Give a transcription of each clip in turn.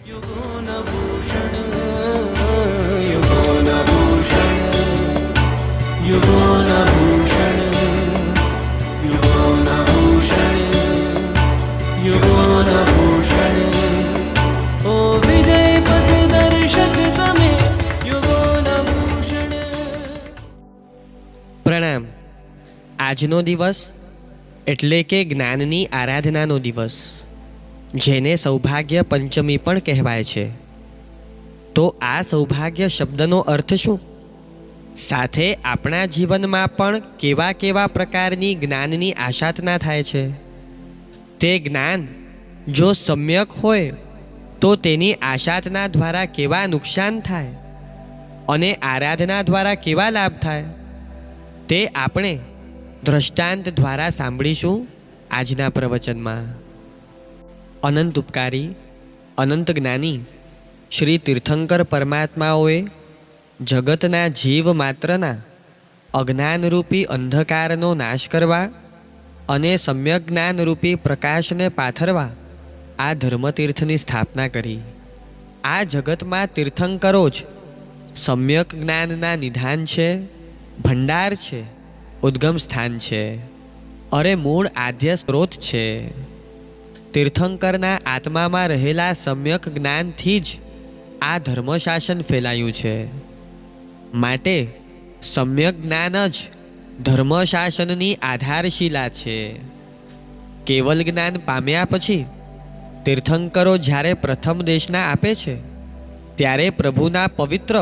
युगोनभूषण युगोनभूषण युगोनभूषण युगोनभूषण युगोनभूषण ओ विजय पथ दर्शक तमे युगोनभूषण। પ્રણામ। આજનો દિવસ એટલે કે જ્ઞાનની આરાધનાનો દિવસ, જેને સૌભાગ્ય પંચમી પણ કહેવાય છે। તો આ સૌભાગ્ય શબ્દનો અર્થ શું? સાથે આપણા જીવનમાં પણ કેવા કેવા પ્રકારની જ્ઞાનની આશાધના થાય છે? તે જ્ઞાન જો સમ્યક હોય તો તેની આશાધના દ્વારા કેવા નુકસાન થાય અને આરાધના દ્વારા કેવા લાભ થાય, તે આપણે દ્રષ્ટાંત દ્વારા સાંભળીશું આજના પ્રવચનમાં। અનંત ઉપકારી, અનંત જ્ઞાની શ્રી તીર્થંકર પરમાત્માઓએ જગતના જીવ માત્રના અજ્ઞાનરૂપી અંધકારનો નાશ કરવા અને સમ્યક જ્ઞાનરૂપી પ્રકાશને પાથરવા આ ધર્મતીર્થની સ્થાપના કરી। આ જગતમાં તીર્થંકરો જ સમ્યક જ્ઞાનના નિધાન છે, ભંડાર છે, ઉદ્ગમ સ્થાન છે, અરે મૂળ આદ્ય સ્ત્રોત છે। તીર્થંકરના આત્મામાં રહેલા સમ્યક જ્ઞાનથી જ આ ધર્મશાસન ફેલાયું છે। માટે સમ્યક જ્ઞાન જ ધર્મશાસનની આધારશિલા છે। કેવલ જ્ઞાન પામ્યા પછી તીર્થંકરો જ્યારે પ્રથમ દેશના આપે છે, ત્યારે પ્રભુના પવિત્ર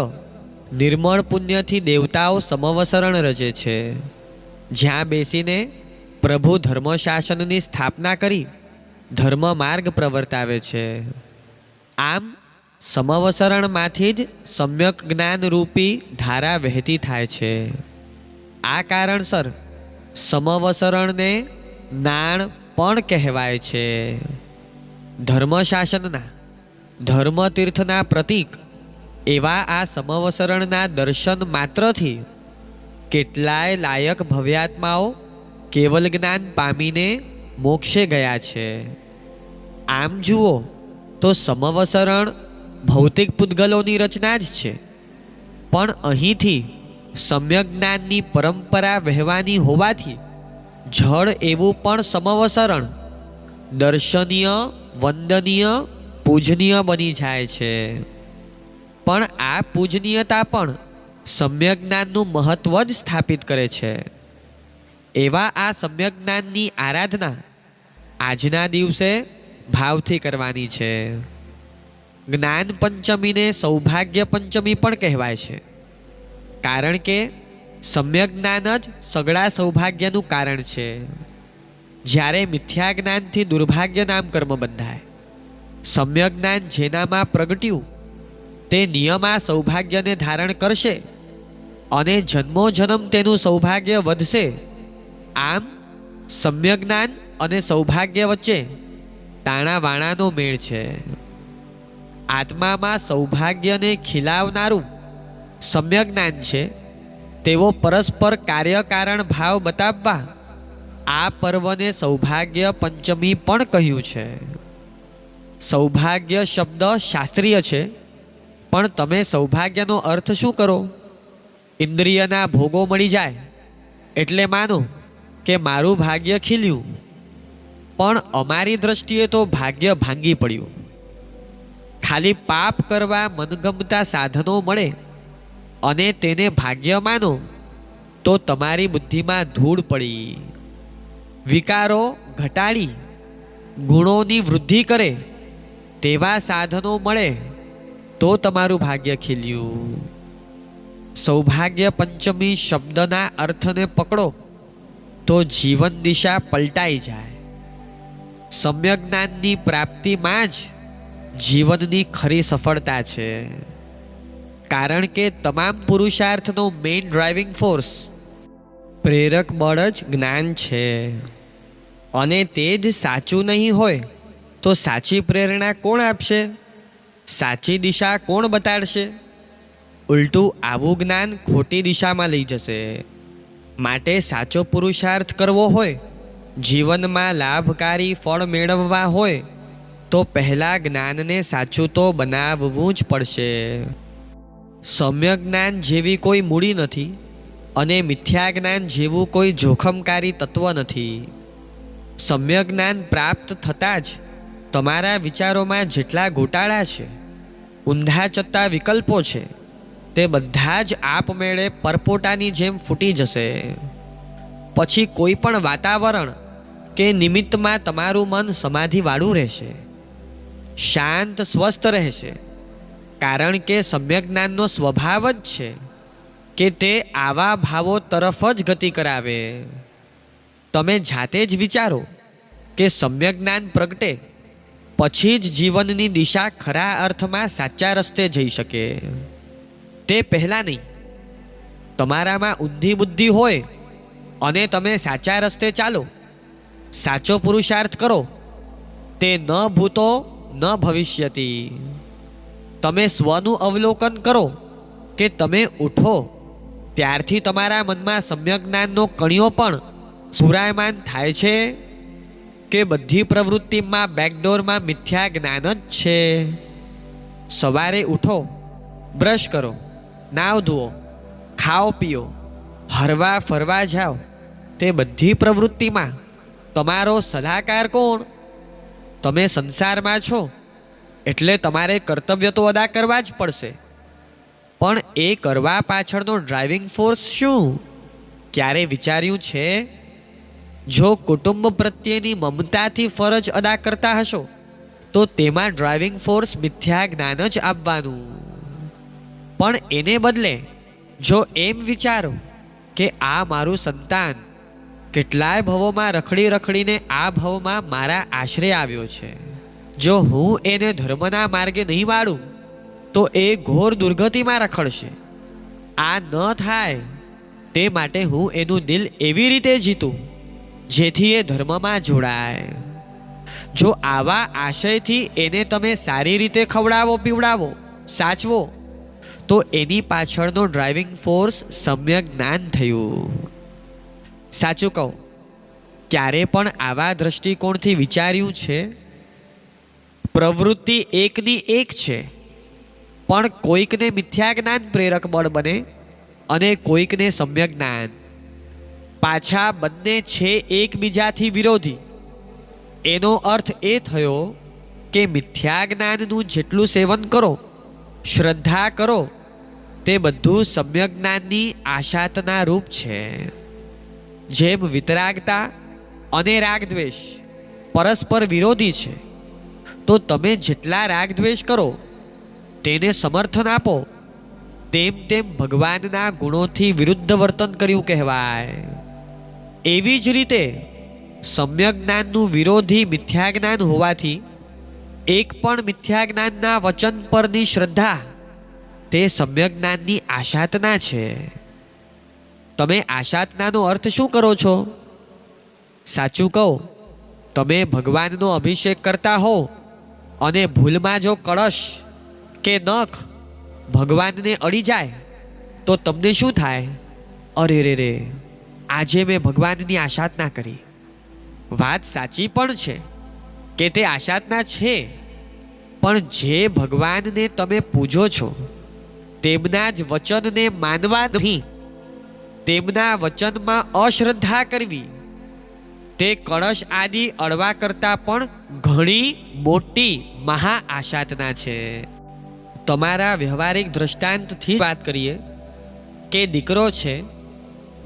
નિર્મળ પુણ્યથી દેવતાઓ સમવસરણ રચે છે, જ્યાં બેસીને પ્રભુ ધર્મશાસનની સ્થાપના કરી ધર્મ માર્ગ પ્રવર્તાવે છે। આમ સમવસરણમાંથી જ સમ્યક જ્ઞાનરૂપી ધારા વહેતી થાય છે। આ કારણસર સમવસરણને નાણ પણ કહેવાય છે। ધર્મશાસનના ધર્મતીર્થના પ્રતીક એવા આ સમવસરણના દર્શન માત્રથી કેટલાય લાયક ભવ્યાત્માઓ કેવલ જ્ઞાન પામીને મોક્ષે ગયા છે। આમ જુઓ તો સમવસરણ ભૌતિક પૂતગલોની રચના જ છે, પણ અહીંથી સમ્યક જ્ઞાનની પરંપરા વહેવાની હોવાથી જળ એવું પણ સમવસરણ દર્શનીય, વંદનીય, પૂજનીય બની જાય છે। પણ આ પૂજનીયતા પણ સમ્યક જ્ઞાનનું મહત્વ જ સ્થાપિત કરે છે। એવા આ સમ્યક જ્ઞાનની આરાધના આજના દિવસે ભાવથી કરવાની છે। જ્ઞાન પંચમીને સૌભાગ્ય પંચમી પણ કહેવાય છે, કારણ કે સમ્યક જ્ઞાન જ સગળા સૌભાગ્યનું કારણ છે। જ્યારે મિથ્યા જ્ઞાનથી દુર્ભાગ્ય નામ કર્મ બંધાય, સમ્યક જ્ઞાન જેનામાં પ્રગટ્યું તે નિયમા સૌભાગ્યને ધારણ કરશે અને જન્મો જન્મ તેનું સૌભાગ્ય વધશે। આમ સમ્યક જ્ઞાન અને સૌભાગ્ય વચ્ચે તાણાવાણાનો મેળ છે। આત્મામાં સૌભાગ્યને ખીલાવનારું સમ્યક જ્ઞાન છે, તેવો પરસ્પર કાર્યકારણ ભાવ બતાવવા આ પર્વને સૌભાગ્ય પંચમી પણ કહ્યું છે। સૌભાગ્ય શબ્દ શાસ્ત્રીય છે, પણ તમે સૌભાગ્યનો અર્થ શું કરો? ઇન્દ્રિયના ભોગો મળી જાય એટલે માનો કે મારું ભાગ્ય ખીલ્યું, પણ અમારી દ્રષ્ટિએ તો ભાગ્ય ભાંગી પડ્યું। ખાલી પાપ કરવા મનગમતા સાધનો મળે અને તેને ભાગ્ય માનો તો તમારી બુદ્ધિમાં ધૂળ પડી। વિકારો ઘટાડી ગુણોની વૃદ્ધિ કરે તેવા સાધનો મળે તો તમારું ભાગ્ય ખીલ્યું। સૌભાગ્ય પંચમી શબ્દના અર્થને પકડો તો જીવન દિશા પલટાઈ જાય। સમ્યક જ્ઞાનની પ્રાપ્તિમાં જ જીવનની ખરી સફળતા છે, કારણ કે તમામ પુરુષાર્થનો મેઇન ડ્રાઇવિંગ ફોર્સ, પ્રેરક બળ જ જ્ઞાન છે। અને તે જ સાચું નહીં હોય તો સાચી પ્રેરણા કોણ આપશે? સાચી દિશા કોણ બતાડશે? ઉલટું આવું જ્ઞાન ખોટી દિશામાં લઈ જશે। માટે સાચો પુરુષાર્થ કરવો હોય, જીવનમાં લાભકારી ફળ મેળવવા હોય, તો પહેલાં જ્ઞાનને સાચું તો બનાવવું જ પડશે. સમ્યક જ્ઞાન જેવી કોઈ મૂડી નથી અને મિથ્યા જ્ઞાન જેવું કોઈ જોખમકારી તત્વ નથી. સમ્યક જ્ઞાન પ્રાપ્ત થતાં જ તમારા વિચારોમાં જેટલા ગોટાળા છે, ઊંધા ચત્તા વિકલ્પો છે, તે બધા જ આપમેળે પરપોટાની જેમ ફૂટી જશે. પછી કોઈ પણ વાતાવરણ કે નિમિત્તમાં તમારું મન સમાધિવાળું રહેશે, શાંત સ્વસ્થ રહેશે. કારણ કે સમ્યક જ્ઞાનનો સ્વભાવ જ છે કે તે આવા ભાવો તરફ જ ગતિ કરાવે. તમે જાતે જ વિચારો કે સમ્યક જ્ઞાન પ્રગટે પછી જ જીવનની દિશા ખરા અર્થમાં સાચા રસ્તે જઈ શકે. તે પહેલાં નહીં. તમારામાં ઊંધી બુદ્ધિ હોય અને તમે સાચા રસ્તે ચાલો, સાચો પુરુષાર્થ કરો, તે ન ભૂતો ન ભવિષ્યતિ. તમે સ્વનું અવલોકન કરો કે તમે ઉઠો ત્યારથી તમારા મનમાં સમ્યક જ્ઞાનનો કણિયો પણ સુરાયમાન થાય છે કે બધી પ્રવૃત્તિમાં બેકડોરમાં મિથ્યા જ્ઞાન જ છે. સવારે ઉઠો, બ્રશ કરો, નાવ ધુઓ, ખાઓ પીઓ, હરવા ફરવા જાઓ, તે બધી પ્રવૃત્તિમાં તમારો સલાહકાર કોણ? તમે સંસારમાં છો એટલે તમારે કર્તવ્ય તો અદા કરવા જ પડશે. પણ એ કરવા પાછળનો ડ્રાઇવિંગ ફોર્સ શું? ક્યારે વિચાર્યું છે? જો કુટુંબ પ્રત્યેની મમતાથી ફરજ અદા કરતા હશો તો તેમાં ડ્રાઇવિંગ ફોર્સ મિથ્યા જ્ઞાન જ આપવાનું. પણ એને બદલે જો એમ વિચારો કે આ મારું સંતાન કેટલાય ભવોમાં રખડી રખડીને આ ભવમાં મારા આશરે આવ્યો છે, જો હું એને ધર્મના માર્ગે નહીં વાળું તો એ ઘોર દુર્ગતિમાં રખડશે. આ ન થાય તે માટે હું એનું દિલ એવી રીતે જીતું જેથી એ ધર્મમાં જોડાય. જો આવા આશયથી એને તમે સારી રીતે ખવડાવો, પીવડાવો, સાચવો તો એની પાછળનો ડ્રાઇવિંગ ફોર્સ સમ્યક જ્ઞાન થયું. સાચું કહું, ક્યારે પણ આવા દ્રષ્ટિકોણથી વિચાર્યું છે? પ્રવૃત્તિ એકની એક છે, પણ કોઈકને મિથ્યા જ્ઞાન પ્રેરક બળ બને અને કોઈકને સમ્યક જ્ઞાન. પાછા બંને છે એકબીજાથી વિરોધી. એનો અર્થ એ થયો કે મિથ્યા જ્ઞાનનું જેટલું સેવન કરો, શ્રદ્ધા કરો, તે બધું સમ્યક જ્ઞાનની આશાતના રૂપ છે. જેમ વિતરાગતા અને રાગદ્વેષ પરસ્પર વિરોધી છે, તો તમે જેટલા રાગદ્વેષ કરો તેને સમર્થન આપો તેમ તેમ ભગવાનના ગુણોથી વિરુદ્ધ વર્તન કર્યું કહેવાય. એવી જ રીતે સમ્યક જ્ઞાનનું વિરોધી મિથ્યા જ્ઞાન હોવાથી એક પણ મિથ્યા જ્ઞાનના વચન પરની શ્રદ્ધા તે સમ્યક જ્ઞાનની આશાતના છે. તમે આશાતનાનો અર્થ શું કરો છો? સાચું કહો, તમે ભગવાનનો અભિષેક કરતા હો અને ભૂલમાં જો કળશ કે નખ ભગવાનને અડી જાય તો તમને શું થાય? અરે રે રે, આજે મેં ભગવાનની આશાતના કરી. વાત સાચી પણ છે કે તે આશાતના છે, પણ જે ભગવાનને તમે પૂજો છો તેમના જ વચનને માનવા નહીં, તેમના વચનમાં અશ્રદ્ધા કરવી, તે કળશ આદિ અડવા કરતાં પણ ઘણી મોટી મહા આશાતના છે. તમારા વ્યવહારિક દ્રષ્ટાંતથી વાત કરીએ કે દીકરો છે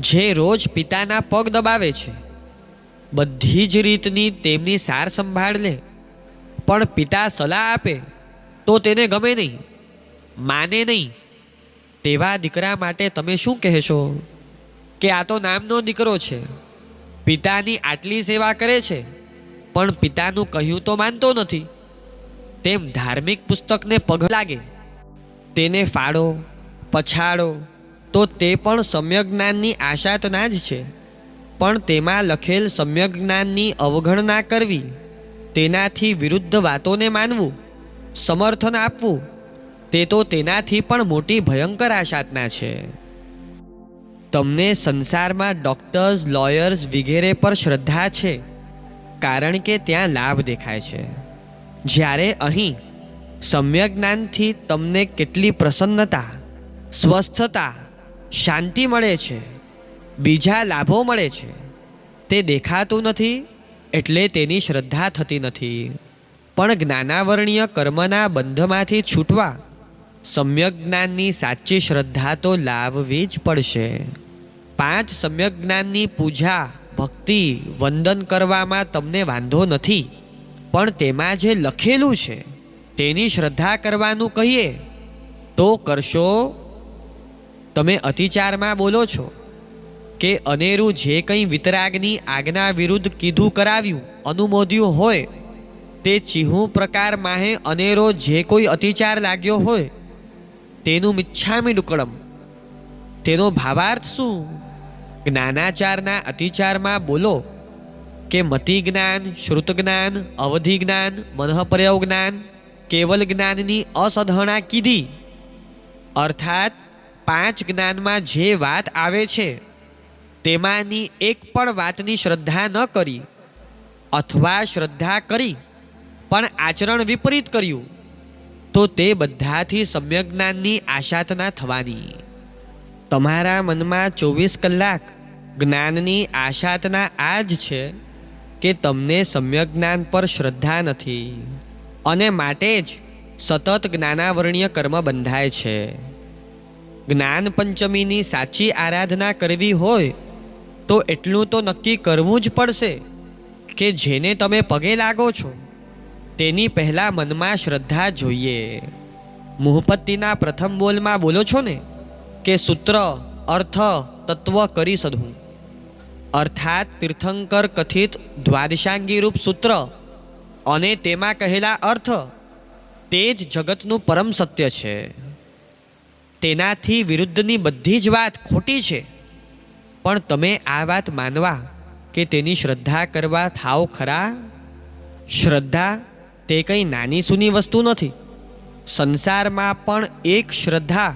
જે રોજ પિતાના પગ દબાવે છે, બધી જ રીતની તેમની સાર સંભાળ લે, પણ પિતા સલાહ આપે તો તેને ગમે નહીં, માને નહીં. તેવા દીકરા માટે તમે શું કહેશો? કે આ તો નામનો દીકરો છે, પિતાની આટલી સેવા કરે છે પણ પિતાનું કહ્યું તો માનતો નથી. તેમ ધાર્મિક પુસ્તકને પગ લાગે, તેને ફાડો, પછાડો તો તે પણ સમ્યક જ્ઞાનની આશાતના જ છે. પણ તેમાં લખેલ સમ્યક જ્ઞાનની અવગણના કરવી, તેનાથી વિરુદ્ધ વાતોને માનવું, સમર્થન આપવું, તે તો તેનાથી પણ મોટી ભયંકર આશાતના છે. તમને સંસારમાં ડૉક્ટર્સ, લોયર્સ વગેરે પર શ્રદ્ધા છે કારણ કે ત્યાં લાભ દેખાય છે. જ્યારે અહીં સમ્યક જ્ઞાનથી તમને કેટલી પ્રસન્નતા, સ્વસ્થતા, શાંતિ મળે છે, બીજા લાભો મળે છે, તે દેખાતું નથી, એટલે તેની શ્રદ્ધા થતી નથી. પણ જ્ઞાનાવરણીય કર્મના બંધમાંથી છૂટવા સમ્યક જ્ઞાનની સાચી શ્રદ્ધા તો લાવવી જ પડશે. 5 સમ્યક જ્ઞાનની પૂજા, ભક્તિ, વંદન કરવામાં તમને વાંધો નથી, પણ તેમાં જે લખેલું છે તેની શ્રદ્ધા કરવાનું કહીએ તો કરશો? તમે અતિચારમાં બોલો છો કે અનેરું જે કંઈ વિતરાગની આજ્ઞા વિરુદ્ધ કીધું કરાવ્યું, અનુમોદ્યું હોય તે ચિહ્નું પ્રકાર માહે અનેરો જે કોઈ અતિચાર લાગ્યો હોય તેનું મિચ્છામિ ડુક્કડમ. તેનો ભાવાર્થ શું? જ્ઞાનાચારના અતિચારમાં બોલો કે મતિ જ્ઞાન, શ્રુત જ્ઞાન, અવધિ જ્ઞાન, મનઃપર્યવ જ્ઞાન, કેવલ જ્ઞાનની અસધણા કીધી. અર્થાત 5 જ્ઞાનમાં જે વાત આવે છે તેમાંની એક પણ વાતની શ્રદ્ધા ન કરી, અથવા શ્રદ્ધા કરી પણ આચરણ વિપરીત કર્યું, તો તે બધાથી સમ્યક જ્ઞાનની આશાતના થવાની. તમારા મનમાં 24 કલાક જ્ઞાનની આશાતના આ જ છે કે તમને સમ્યક જ્ઞાન પર શ્રદ્ધા નથી, અને માટે જ સતત જ્ઞાનાવરણીય કર્મ બંધાય છે. જ્ઞાન પંચમીની સાચી આરાધના કરવી હોય તો એટલું તો નક્કી કરવું જ પડશે કે જેને તમે પગે લાગો છો તેની પહેલાં મનમાં શ્રદ્ધા જોઈએ. મુહપત્તિના પ્રથમ બોલમાં બોલો છો ને કે સૂત્ર, અર્થ, તત્વ કરી સધું. અર્થાત તીર્થંકર કથિત દ્વાદશાંગી રૂપ સૂત્ર અને તેમાં કહેલા અર્થ તે જ જગતનું પરમ સત્ય છે. તેનાથી વિરુદ્ધની બધી જ વાત ખોટી છે, પણ તમે આ વાત માનવા કે તેની શ્રદ્ધા કરવા થાવ ખરા? શ્રદ્ધા તે કંઈ નાની સૂની વસ્તુ નથી. સંસારમાં પણ એક શ્રદ્ધા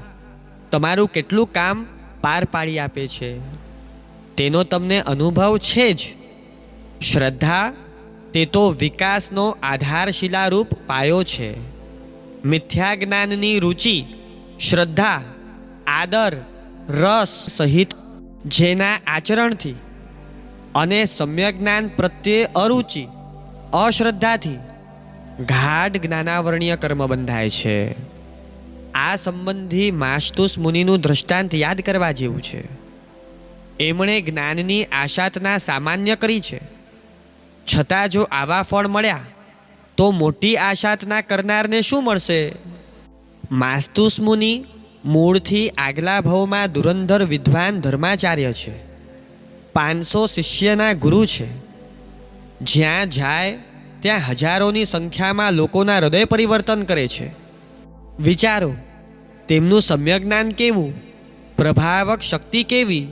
તમારું કેટલું કામ પાર પાડી આપે છે તેનો તમને અનુભવ છે જ. શ્રદ્ધા તે તો વિકાસનો આધારશિલારૂપ પાયો છે. મિથ્યા જ્ઞાનની રુચિ શ્રદ્ધા, આદર, રસ સહિત જેના આચરણથી અને સમ્યક જ્ઞાન પ્રત્યે અરુચિ, અશ્રદ્ધાથી ગાઢ જ્ઞાનાવરણીય કર્મ બંધાય છે. આ સંબંધી માસ્તુસ મુનિનું દ્રષ્ટાંત યાદ કરવા જેવું છે. એમણે જ્ઞાનની આશાતના સામાન્ય કરી છે, છતાં જો આવા ફળ મળ્યા તો મોટી આશાતના કરનારને શું મળશે? માસ્તુસ મુનિ મૂળથી આગલા ભવમાં ધુરંધર વિદ્વાન ધર્માચાર્ય છે. 500 શિષ્યના ગુરુ છે. જ્યાં જાય ત્યાં હજારોની સંખ્યામાં લોકોના હૃદય પરિવર્તન કરે છે. વિચારો, તેમનું સમ્યક જ્ઞાન કેવું, પ્રભાવક શક્તિ કેવી!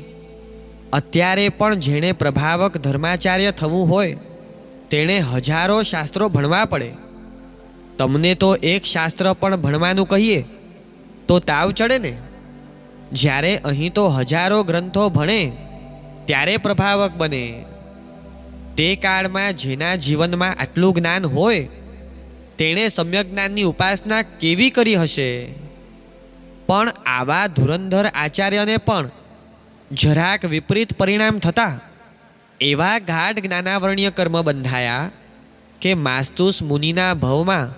અત્યારે પણ જેણે પ્રભાવક ધર્માચાર્ય થવું હોય તેણે હજારો શાસ્ત્રો ભણવા પડે. તમને તો એક શાસ્ત્ર પણ ભણવાનું કહીએ તો તાવ ચડે ને. જ્યારે અહીં તો હજારો ગ્રંથો ભણે ત્યારે પ્રભાવક બને. તે કાળમાં જેના જીવનમાં આટલું જ્ઞાન હોય તેણે સમ્યક જ્ઞાનની ઉપાસના કેવી કરી હશે? પણ આવા ધુરંધર આચાર્યને પણ જરાક વિપરીત પરિણામ થતા એવા ગાઢ જ્ઞાનાવરણીય કર્મ બંધાયા કે માસ્તુસ મુનિના ભવમાં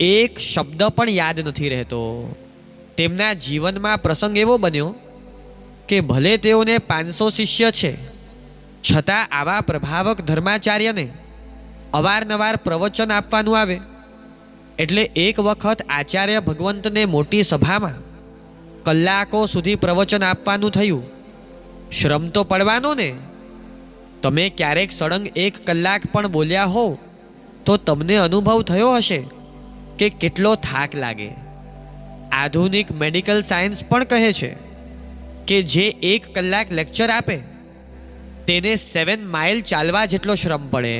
એક શબ્દ પણ યાદ નથી રહેતો. તેમના જીવનમાં પ્રસંગ એવો બન્યો કે ભલે તેઓને 500 શિષ્ય છે, છતાં આવા પ્રભાવક ધર્માચાર્યને અવારનવાર પ્રવચન આપવાનું આવે. એટલે એક વખત આચાર્ય ભગવંતને મોટી સભામાં કલાકો સુધી પ્રવચન આપવાનું થયું. શ્રમ તો પડવાનો ને. તમે ક્યારેક સળંગ 1 કલાક પણ બોલ્યા હો તો તમને અનુભવ થયો હશે કે કેટલો થાક લાગે. આધુનિક મેડિકલ સાયન્સ પણ કહે છે કે જે 1 કલાક લેક્ચર આપે તેને 7 માઇલ ચાલવા જેટલો શ્રમ પડે.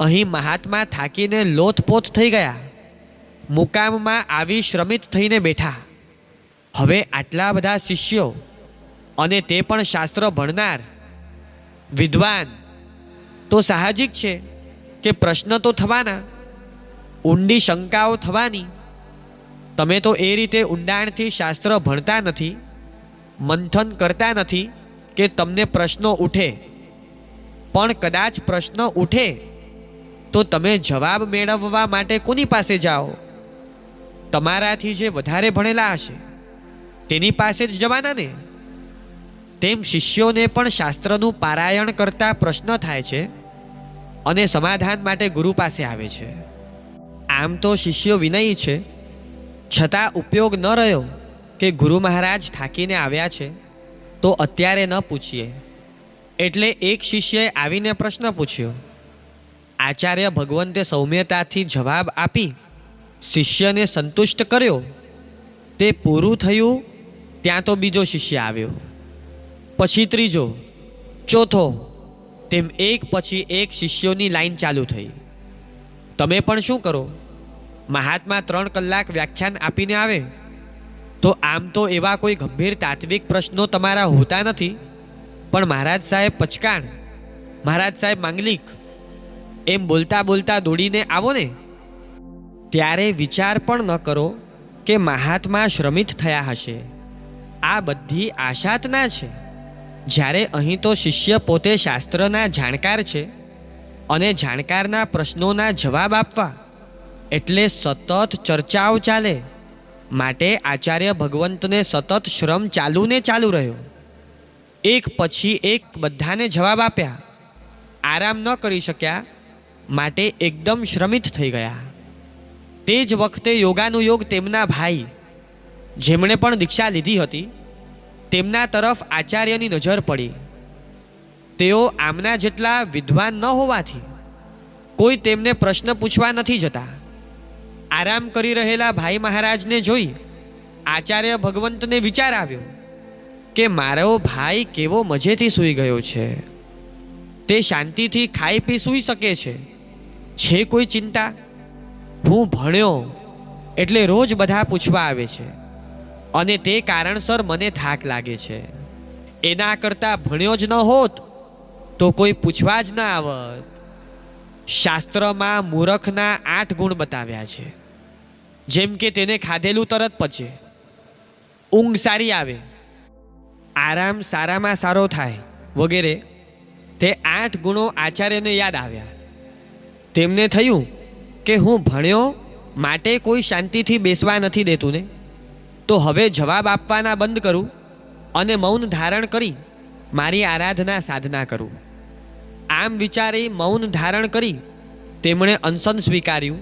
અહીં મહાત્મા થાકીને લોથપોથ થઈ ગયા, મુકામમાં આવી શ્રમિત થઈને બેઠા. હવે આટલા બધા શિષ્યો અને તે પણ શાસ્ત્ર ભણનાર વિદ્વાન, તો સાહજિક છે કે પ્રશ્ન તો થવાના ઊંડી શંકાઓ થવાની. તમે તો એ રીતે ઊંડાણથી શાસ્ત્ર ભણતા નથી, મંથન કરતા નથી કે તમને પ્રશ્નો ઉઠે. પણ કદાચ પ્રશ્ન ઉઠે તો તમે જવાબ મેળવવા માટે કોની પાસે જાઓ? તમારાથી જે વધારે ભણેલા હશે તેની પાસે જ જવાના ને. તેમ શિષ્યોને પણ શાસ્ત્રનું પારાયણ કરતા પ્રશ્ન થાય છે અને સમાધાન માટે ગુરુ પાસે આવે છે. આમ તો શિષ્યો વિનયી છે, છતાં ઉપયોગ ન રહ્યો કે ગુરુ મહારાજ થાકીને આવ્યા છે તો અત્યારે ન પૂછીએ. એટલે એક શિષ્યએ આવીને પ્રશ્ન પૂછ્યો. આચાર્ય ભગવંતે સૌમ્યતાથી જવાબ આપી શિષ્યને સંતુષ્ટ કર્યો. તે પૂરું થયું ત્યાં તો બીજો શિષ્ય આવ્યો, પછી ત્રીજો, ચોથો, તેમ એક પછી એક શિષ્યોની લાઈન ચાલુ થઈ. તમે પણ શું કરો? મહાત્મા 3 કલાક વ્યાખ્યાન આપીને આવે તો આમ તો એવા કોઈ ગંભીર તાત્વિક પ્રશ્નો તમારા હોતા નથી, પણ મહારાજ સાહેબ પચકાણ, મહારાજ સાહેબ માંગલિક એમ બોલતા બોલતા દોડીને આવો ને. ત્યારે વિચાર પણ ન કરો કે મહાત્મા શ્રમિત થયા હશે. આ બધી આશાતના છે. જ્યારે અહીં તો શિષ્ય પોતે શાસ્ત્રના જાણકાર છે અને જાણકારના પ્રશ્નોના જવાબ આપવા, એટલે સતત ચર્ચાઓ ચાલે. માટે આચાર્ય ભગવંતને સતત શ્રમ ચાલુ ને ચાલુ રહ્યો. એક પછી એક બધાને જવાબ આપ્યા. આરામ ન કરી શક્યા, માટે એકદમ શ્રમિત થઈ ગયા. તે જ વખતે યોગાનુયોગ તેમના ભાઈ, જેમણે પણ દીક્ષા લીધી હતી, તેમના તરફ આચાર્યની નજર પડી. તેઓ આમના જેટલા વિદ્વાન ન હોવાથી કોઈ તેમને પ્રશ્ન પૂછવા નથી જતા. આરામ કરી રહેલા ભાઈ મહારાજને જોઈ આચાર્ય ભગવંતને વિચાર આવ્યો કે મારો ભાઈ કેવો મજેથી સૂઈ ગયો છે. તે શાંતિથી ખાઈ પી સૂઈ શકે છે કોઈ ચિંતા? હું ભણ્યો એટલે રોજ બધા પૂછવા આવે છે અને તે કારણસર મને થાક લાગે છે. એના કરતાં ભણ્યો જ ન હોત તો કોઈ પૂછવા જ ન આવત. શાસ્ત્રમાં મૂરખના 8 ગુણ બતાવ્યા છે. જેમ કે તેને ખાધેલું તરત પચે, ઊંઘ સારી આવે, આરામ સારામાં સારો થાય વગેરે. તે 8 ગુણો આચાર્યને યાદ આવ્યા. તેમને થયું કે હું ભણ્યો માટે કોઈ શાંતિથી બેસવા નથી દેતું ને, તો હવે જવાબ આપવાના બંધ કરું અને મૌન ધારણ કરી મારી આરાધના સાધના કરું. આમ વિચારી મૌન ધારણ કરી તેમણે અનશન સ્વીકાર્યું.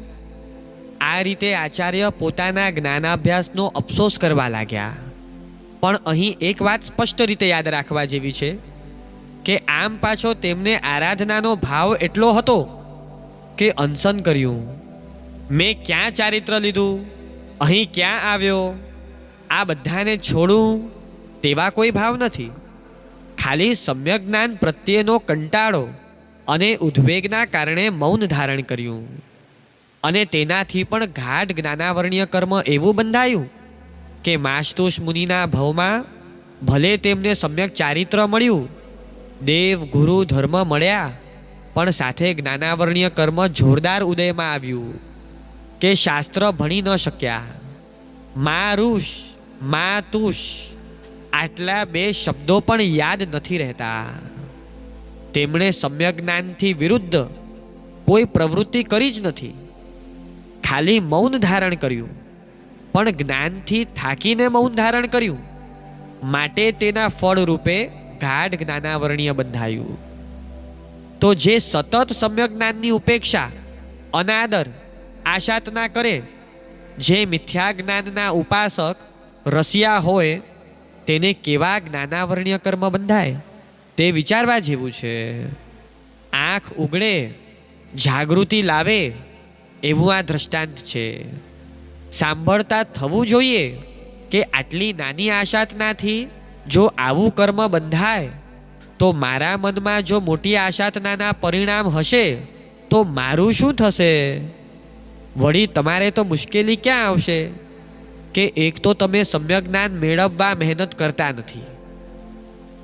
આ રીતે આચાર્ય પોતાના જ્ઞાનાભ્યાસનો અફસોસ કરવા લાગ્યા. પણ અહીં એક વાત સ્પષ્ટ રીતે યાદ રાખવા જેવી છે કે આમ પાછો તેમને આરાધનાનો ભાવ એટલો હતો કે અનશન કર્યું. મેં ક્યાં ચારિત્ર લીધું, અહીં ક્યાં આવ્યો, આ બધાને છોડું તેવા કોઈ ભાવ નથી. ખાલી સમ્યક જ્ઞાન પ્રત્યેનો કંટાળો અને ઉદ્વેગના કારણે મૌન ધારણ કર્યું. અને તેનાથી પણ ગાઢ જ્ઞાનાવરણીય કર્મ એવું બંધાયું કે માસ્તુષ મુનિના ભવમાં ભલે તેમને સમ્યક ચારિત્ર મળ્યું, દેવ ગુરુ ધર્મ મળ્યા, પણ સાથે જ્ઞાનાવરણીય કર્મ જોરદાર ઉદયમાં આવ્યું કે શાસ્ત્ર ભણી ન શક્યા. મા ઋષ મા તુષ આટલા 2 શબ્દો પણ યાદ નથી રહેતા. તેમણે સમ્યક જ્ઞાનથી વિરુદ્ધ કોઈ પ્રવૃત્તિ કરી જ નથી. ખાલી મૌન ધારણ કર્યું, પણ જ્ઞાનથી થાકીને મૌન ધારણ કર્યું. માટે તેના ફળ રૂપે ગાઢ જ્ઞાનાવરણીય બંધાયું. તો જે સતત સમ્યક જ્ઞાનની ઉપેક્ષા, અનાદર, આશાતના કરે, જે મિથ્યા જ્ઞાનના ઉપાસક રસિયા હોય, તેને કેવા જ્ઞાનાવરણીય કર્મ બંધાય તે વિચારવા જેવું છે. આંખ ઉઘડે, જાગૃતિ લાવે એવું આ દ્રષ્ટાંત છે. સાંભળતા થવું જોઈએ કે આટલી નાની આશાતનાથી જો આવું કર્મ બંધાય તો મારા મનમાં જો મોટી આશાતનાના પરિણામ હશે તો મારું શું થશે? વળી તમારે તો મુશ્કેલી ક્યાં આવશે કે એક તો તમે સમ્યક જ્ઞાન મેળવવા મહેનત કરતા નથી.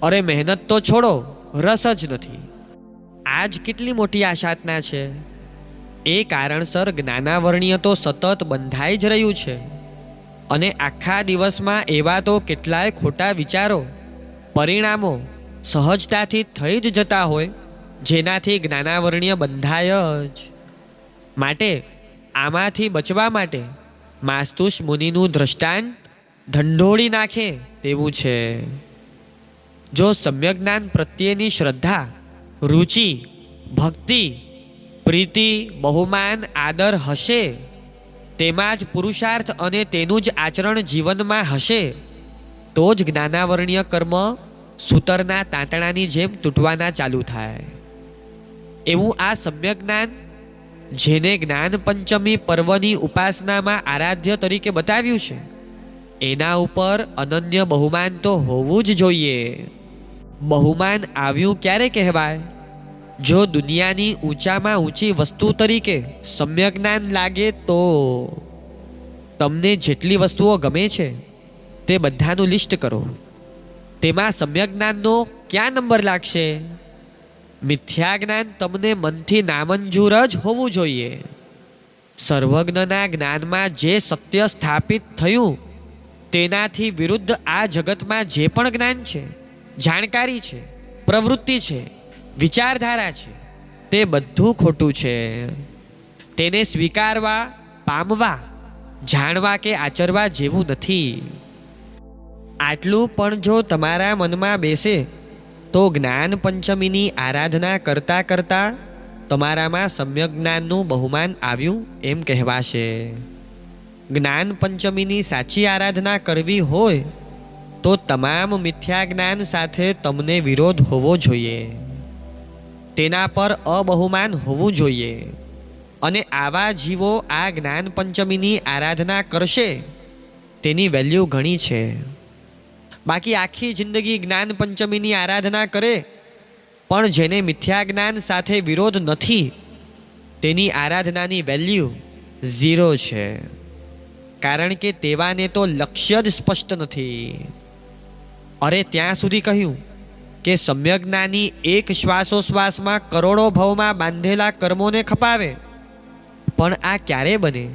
અરે મહેનત તો છોડો, રસ જ નથી. આ જ કેટલી મોટી આશાતના છે. એ કારણસર જ્ઞાનાવરણીય તો સતત બંધાઈ જ રહ્યું છે, અને આખા દિવસમાં એવા તો કેટલાય ખોટા વિચારો, પરિણામો સહજતાથી થઈ જ જતા હોય, જેનાથી જ્ઞાનાવરણીય બંધાય જ. માટે આમાંથી બચવા માટે માસ્તુષ મુનિનું દ્રષ્ટાંત ઢંઢોળી નાખે તેવું છે. જો સમ્યક જ્ઞાન પ્રત્યેની શ્રદ્ધા, રુચિ, ભક્તિ, પ્રીતિ, બહુમાન, આદર હશે, તેમાં જ પુરુષાર્થ અને તેનું જ આચરણ જીવનમાં હશે, તો જ જ્ઞાનાવરણીય કર્મ સૂતરના તાંતણાની જેમ તૂટવાના ચાલુ થાય. એવું આ સમ્યક જ્ઞાન, જેને જ્ઞાન પંચમી પર્વની ઉપાસનામાં આરાધ્ય તરીકે બતાવ્યું છે, એના ઉપર અનન્ય બહુમાન તો હોવું જ જોઈએ. બહુમાન આવ્યું ક્યારે કહેવાય? જો દુનિયાની ઊંચામાં ઊંચી વસ્તુ તરીકે સમ્યક જ્ઞાન લાગે તો. તમને જેટલી વસ્તુઓ ગમે છે તે બધાનું લિસ્ટ કરો, તેમાં સમ્યક જ્ઞાનનો ક્યાં નંબર લાગશે? મિથ્યા જ્ઞાન તમને મનથી નામંજૂર જ હોવું જોઈએ. સર્વજ્ઞના જ્ઞાનમાં જે સત્ય સ્થાપિત થયું, તેનાથી વિરુદ્ધ આ જગતમાં જે પણ જ્ઞાન છે, જાણકારી છે, પ્રવૃત્તિ છે, વિચારધારા છે, તે બધું ખોટું છે. તેને સ્વીકારવા, પામવા, જાણવા કે આચરવા જેવું નથી. આટલું પણ જો તમારા મનમાં બેસે તો જ્ઞાન પંચમીની આરાધના કરતાં કરતાં તમારામાં સમ્યક જ્ઞાનનું બહુમાન આવ્યું એમ કહેવાશે. જ્ઞાન પંચમીની સાચી આરાધના કરવી હોય તો તમામ મિથ્યા જ્ઞાન સાથે તમને વિરોધ હોવો જોઈએ, તેના પર અબહુમાન હોવું જોઈએ. અને આવા જીવો આ જ્ઞાન પંચમીની આરાધના કરશે તેની વેલ્યુ ઘણી છે. બાકી આખી જિંદગી જ્ઞાન પંચમીની આરાધના કરે પણ જેને મિથ્યા જ્ઞાન સાથે વિરોધ નથી, તેની આરાધનાની વેલ્યુ 0 છે. કારણ કે તેવાને તો લક્ષ્ય જ સ્પષ્ટ નથી. અરે ત્યાં સુધી કહ્યું કે સમ્યક જ્ઞાની એક શ્વાસોશ્વાસમાં કરોડો ભવમાં બાંધેલા કર્મોને ખપાવે, પણ આ ક્યારે બને?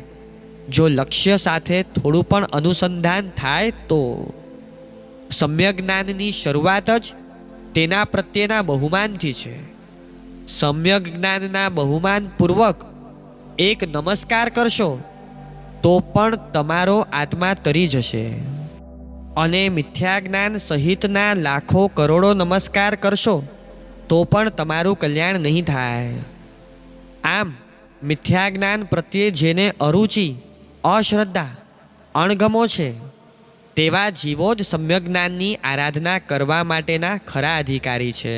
જો લક્ષ્ય સાથે થોડું પણ અનુસંધાન થાય તો. સમ્યક જ્ઞાનની શરૂઆત જ તેના પ્રત્યેના બહુમાનથી છે. સમ્યક જ્ઞાનના બહુમાન પૂર્વક એક નમસ્કાર કરશો તો પણ તમારો આત્મા તરી જશે, અને મિથ્યા જ્ઞાન સહિતના લાખો કરોડો નમસ્કાર કરશો તો પણ તમારું કલ્યાણ નહીં થાય. આમ મિથ્યા જ્ઞાન પ્રત્યે જેને અરુચિ, અશ્રદ્ધા, અણગમો છે, તેવા જીવો જ સમ્યક જ્ઞાનની આરાધના કરવા માટેના ખરા અધિકારી છે.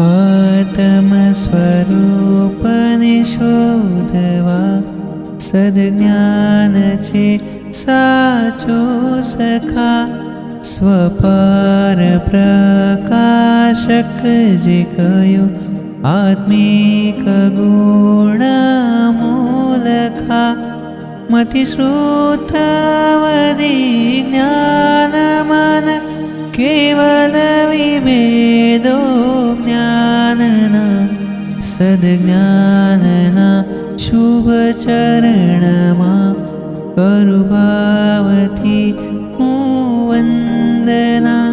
આત્મ સ્વરૂપને શોધવા સદજ્ઞાન છે સાચો સખા. સ્વપર પ્રકાશક જે કયું આત્મિક ગુણ મૂલખા. મતિ શ્રુતવદી જ્ઞાન મન કેવલ વિભેદો જ્ઞાનના. સદજ્ઞાનના શુભ ચરણમાં કરુભાવથી વંદના.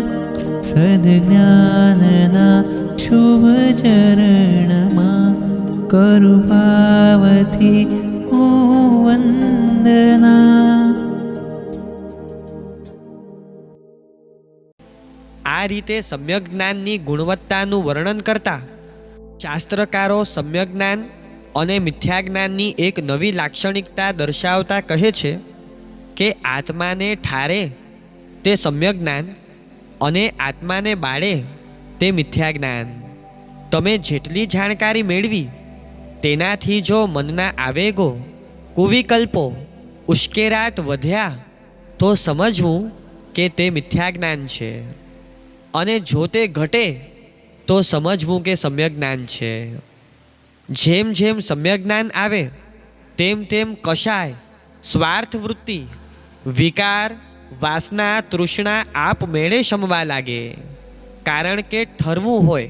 સદજ્ઞાનના શુભ ચરણમાં કરુભાવથી વંદના. આ રીતે સમ્યક જ્ઞાનની ગુણવત્તાનું વર્ણન કરતા શાસ્ત્રકારો સમ્યક જ્ઞાન અને મિથ્યા જ્ઞાનની એક નવી લાક્ષણિકતા દર્શાવતા કહે છે કે આત્માને ઠારે તે સમ્યક જ્ઞાન અને આત્માને બાળે તે મિથ્યા જ્ઞાન. તમે જેટલી જાણકારી મેળવી તેનાથી જો મનના આવેગો, કુવિકલ્પો, ઉશ્કેરાટ વધ્યા તો સમજવું કે તે મિથ્યા જ્ઞાન છે, અને જો તે ઘટે તો સમજવું કે સમ્યક જ્ઞાન છે. જેમ જેમ સમ્યક જ્ઞાન આવે તેમ તેમ કશાય, સ્વાર્થ વૃત્તિ, વિકાર, વાસના, તૃષ્ણા આપમેળે શમવા લાગે. કારણ કે ઠરવું હોય,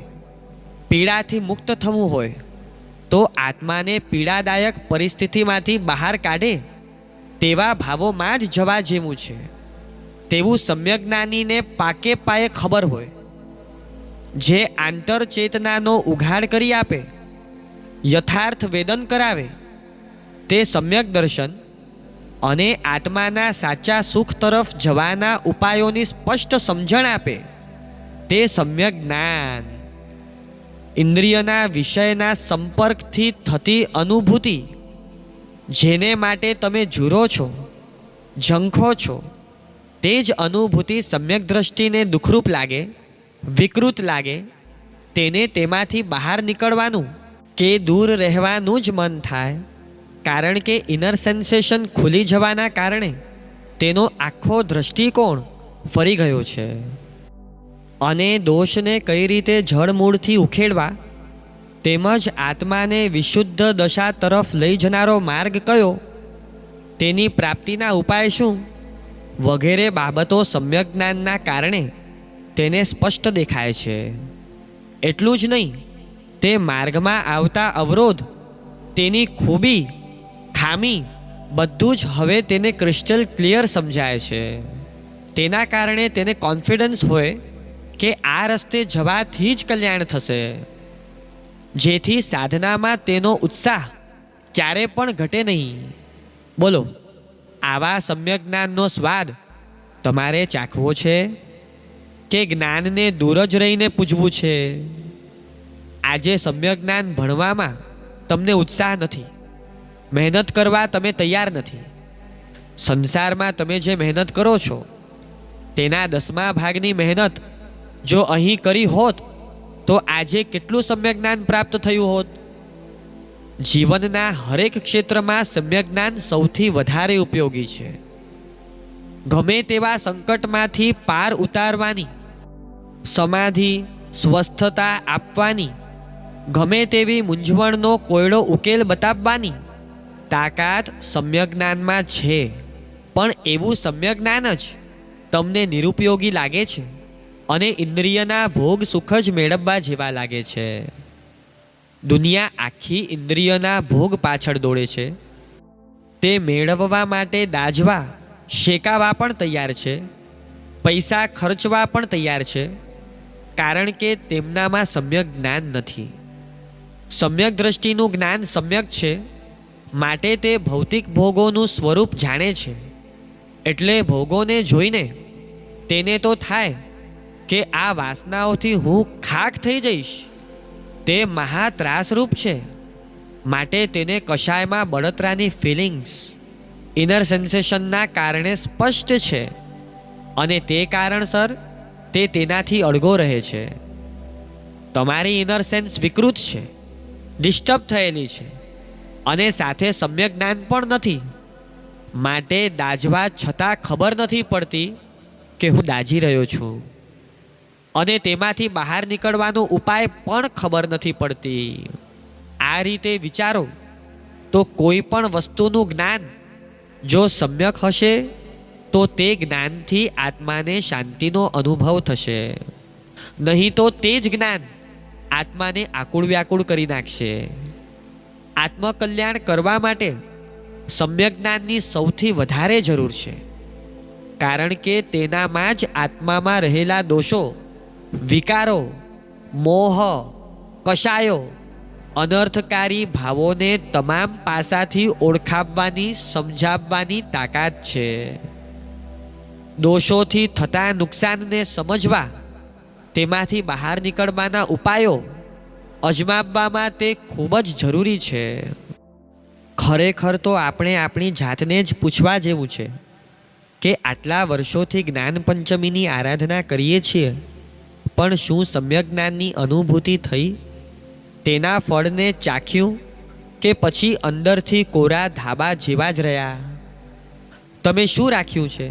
પીડાથી મુક્ત થવું હોય, તો આત્માને પીડાદાયક પરિસ્થિતિમાંથી બહાર કાઢે તેવા ભાવોમાં જ જવા જેવું છે તેવું સમ્યજ્ઞાનીને પાકે પાયે ખબર હોય. જે આંતરચેતનાનો ઉઘાડ કરી આપે, યથાર્થ વેદન કરાવે, તે સમ્યક દર્શન અને આત્માના સાચા સુખ તરફ જવાના ઉપાયોની સ્પષ્ટ સમજણ આપે, તે સમ્યક જ્ઞાન. ઇન્દ્રિયના વિષયના સંપર્કથી થતી અનુભૂતિ, જેને માટે તમે ઝૂરો છો, ઝંખો છો, તે જ અનુભૂતિ સમ્યક દ્રષ્ટિને દુઃખરૂપ લાગે, વિકૃત લાગે, તેને તેમાંથી બહાર નીકળવાનું કે દૂર રહેવાનું જ મન થાય. કારણ કે ઇનર સેન્સેશન ખુલી જવાના કારણે તેનો આખો દ્રષ્ટિકોણ ફરી ગયો છે. અને દોષને કઈ રીતે જળમૂળથી ઉખેડવા તેમજ આત્માને વિશુદ્ધ દશા તરફ લઈ જનારો માર્ગ કયો, તેની પ્રાપ્તિના ઉપાય શું વગેરે બાબતો સમ્યક જ્ઞાનના કારણે તેને સ્પષ્ટ દેખાય છે. એટલું જ નહીં, તે માર્ગમાં આવતા અવરોધ, તેની ખૂબી, ખામી બધું જ હવે તેને ક્રિસ્ટલ ક્લિયર સમજાય છે. તેના કારણે તેને કોન્ફિડન્સ હોય કે આ રસ્તે જવાથી જ કલ્યાણ થશે, જેથી સાધનામાં તેનો ઉત્સાહ ક્યારે પણ ઘટે નહીં. બોલો, આવા સમ્યક જ્ઞાનનો સ્વાદ તમારે ચાખવો છે કે જ્ઞાનને દૂર જ રહીને પૂજવું છે? આજે સમ્યક જ્ઞાન ભણવામાં તમને ઉત્સાહ નથી, મહેનત કરવા તમે તૈયાર નથી. સંસારમાં તમે જે મહેનત કરો છો તેના 10મા ભાગની મહેનત જો અહીં કરી હોત તો આજે કેટલું સમ્યક જ્ઞાન પ્રાપ્ત થયું હોત. જીવનના હરેક ક્ષેત્રમાં સમ્યક જ્ઞાન સૌથી વધારે ઉપયોગી છે. ગમે તેવા સંકટમાંથી પાર ઉતારવાની, સમાધિ, સ્વસ્થતા આપવાની, ગમે તેવી મૂંઝવણનો કોયડો ઉકેલ બતાવવાની તાકાત સમ્યક જ્ઞાનમાં છે. પણ એવું સમ્યક જ્ઞાન જ તમને નિરુપયોગી લાગે છે અને ઇન્દ્રિયના ભોગ સુખ જ મેળવવા જેવા લાગે છે. દુનિયા આખી ઇન્દ્રિયના ભોગ પાછળ દોડે છે. તે મેળવવા માટે દાઝવા, શેકાવા પણ તૈયાર છે, પૈસા ખર્ચવા પણ તૈયાર છે, કારણ કે તેમનામાં સમ્યક જ્ઞાન નથી. સમ્યક દ્રષ્ટિનું જ્ઞાન સમ્યક છે, માટે તે ભૌતિક ભોગોનું સ્વરૂપ જાણે છે. એટલે ભોગોને જોઈને તેને તો થાય કે આ વાસનાઓથી હું ખાક થઈ જઈશ, તે મહા ત્રાસરૂપ છે. માટે તેને કશાયમાં બળતરાની ફિલિંગ્સ ઇનર સેન્સેશનના કારણે સ્પષ્ટ છે અને તે કારણસર તે તેનાથી અળગો રહે છે. તમારી ઇનર સેન્સ વિકૃત છે, ડિસ્ટર્બ થયેલી છે અને સાથે સમ્યક જ્ઞાન પણ નથી. માટે દાઝવા છતાં ખબર નથી પડતી કે હું દાઝી રહ્યો છું, અને તેમાંથી બહાર નીકળવાનો ઉપાય પણ ખબર નથી પડતી. આ રીતે વિચારો તો કોઈ પણ વસ્તુનું જ્ઞાન જો સમ્યક હશે તો તે જ્ઞાનથી આત્માને શાંતિનો અનુભવ થશે. નહીં તો તે જ જ્ઞાન આત્માને આકુળ વ્યાકુળ કરી નાખશે. આત્મકલ્યાણ કરવા માટે સમ્યક જ્ઞાનની સૌથી વધારે જરૂર છે, કારણ કે તેનામાં જ આત્મામાં રહેલા દોષો, વિકારો, મોહ, કશાયો, અનર્થકારી ભાવોને તમામ પાસાથી ઓળખાવવાની, સમજાવવાની તાકાત છે. દોષોથી થતા નુકસાનને સમજવા, તેમાંથી બહાર નીકળવાના ઉપાયો અજમાવવામાં તે ખૂબ જ જરૂરી છે. ખરેખર તો આપણે આપણી જાતને જ પૂછવા જેવું છે કે આટલા વર્ષોથી જ્ઞાન પંચમીની આરાધના કરીએ છીએ, પણ શું સમ્યક જ્ઞાનની અનુભૂતિ થઈ? તેના ફળને ચાખ્યું કે પછી અંદરથી કોરા ધાબા જેવા જ રહ્યા? તમે શું રાખ્યું છે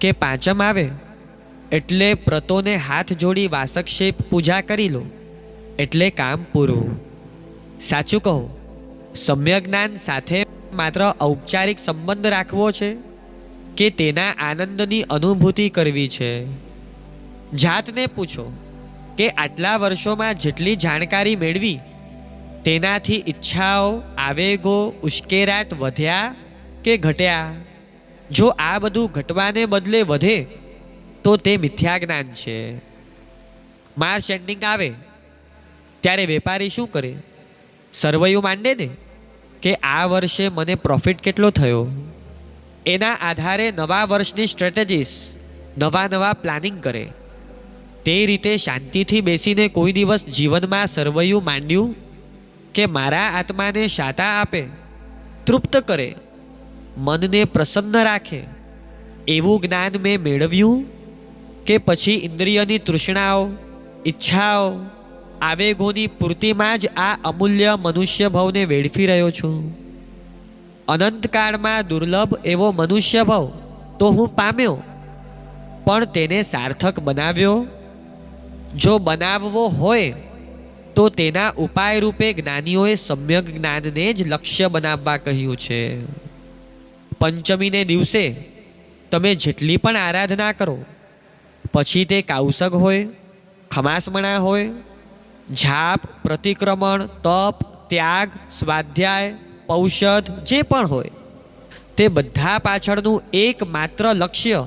કે પાંચમ આવે એટલે પ્રતોને હાથ જોડી વાસક્ષેપ પૂજા કરી લો એટલે કામ પૂરું? સાચું કહો, સમ્યક જ્ઞાન સાથે માત્ર ઔપચારિક સંબંધ રાખવો છે કે તેના આનંદની અનુભૂતિ કરવી છે. જાતને પૂછો કે આટલા વર્ષોમાં જેટલી જાણકારી મેળવી તેનાથી ઈચ્છાઓ, આવેગો, ઉશ્કેરાટ વધ્યા કે ઘટ્યા? જો આ બધું ઘટવાને બદલે વધે તો તે મિથ્યા જ્ઞાન છે. માર્ચ એન્ડિંગ આવે ત્યારે વેપારી શું કરે? સરવૈયું માંડે ને કે આ વર્ષે મને પ્રોફિટ કેટલો થયો. એના આધારે નવા વર્ષની સ્ટ્રેટેજીસ, નવા પ્લાનિંગ કરે. તે રીતે શાંતિથી બેસીને કોઈ દિવસ જીવનમાં સરવૈયું માંડ્યું કે મારા આત્માને શાતા આપે, તૃપ્ત કરે, મનને પ્રસન્ન રાખે, એવું જ્ઞાન મેં મેળવ્યું કે પછી ઇન્દ્રિયની તૃષ્ણાઓ, ઈચ્છાઓ, આવેગોની પૂર્તિમાં જ આ અમૂલ્ય મનુષ્ય ભવને વેડફી રહ્યો છું. અનંતકાળમાં દુર્લભ એવો મનુષ્ય ભવ તો હું પામ્યો, પણ તેને સાર્થક બનાવ્યો? જો બનાવવો હોય તો તેના ઉપાય રૂપે જ્ઞાનીઓએ સમ્યક જ્ઞાનને જ લક્ષ્ય બનાવવા કહ્યું છે. પંચમીને દિવસે તમે જેટલી પણ આરાધના કરો, પછી તે કાઉસક હોય, ખમાસમણા હોય, જાપ, પ્રતિક્રમણ, તપ, ત્યાગ, સ્વાધ્યાય, ઔષધ જે પણ હોય, તે બધા પાછળનું એકમાત્ર લક્ષ્ય